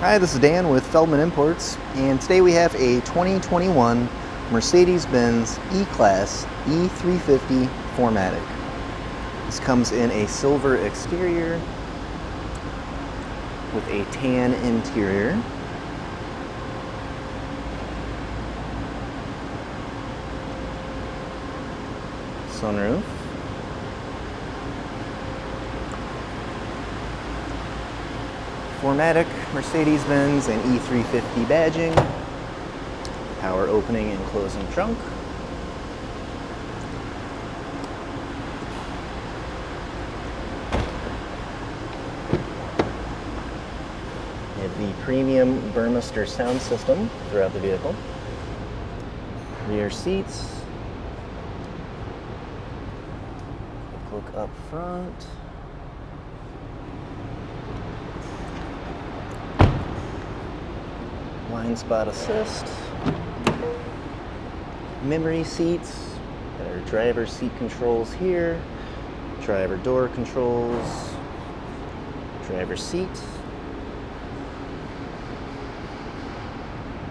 Hi, this is Dan with Feldmann Imports, and today we have a 2021 Mercedes-Benz E-Class E350 4MATIC. This comes in a silver exterior with a tan interior. Sunroof. Formatic, Mercedes-Benz and E350 badging, power opening and closing trunk, we have the premium Burmester sound system throughout the vehicle, rear seats, quick look up front. Blind spot assist, memory seats, got our driver seat controls here, driver door controls, driver seat,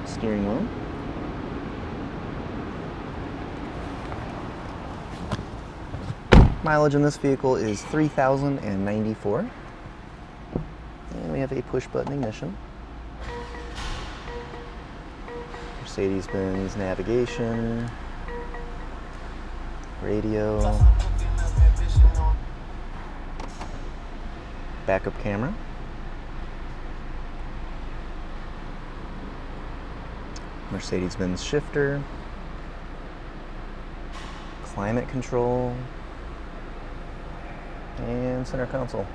steering wheel. Mileage in this vehicle is 3,094, and we have a push button ignition. Mercedes-Benz navigation, radio, backup camera, Mercedes-Benz shifter, climate control, and center console.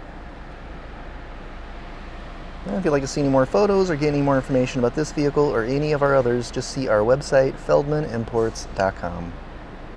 And if you'd like to see any more photos or get any more information about this vehicle or any of our others, just see our website, feldmannimports.com.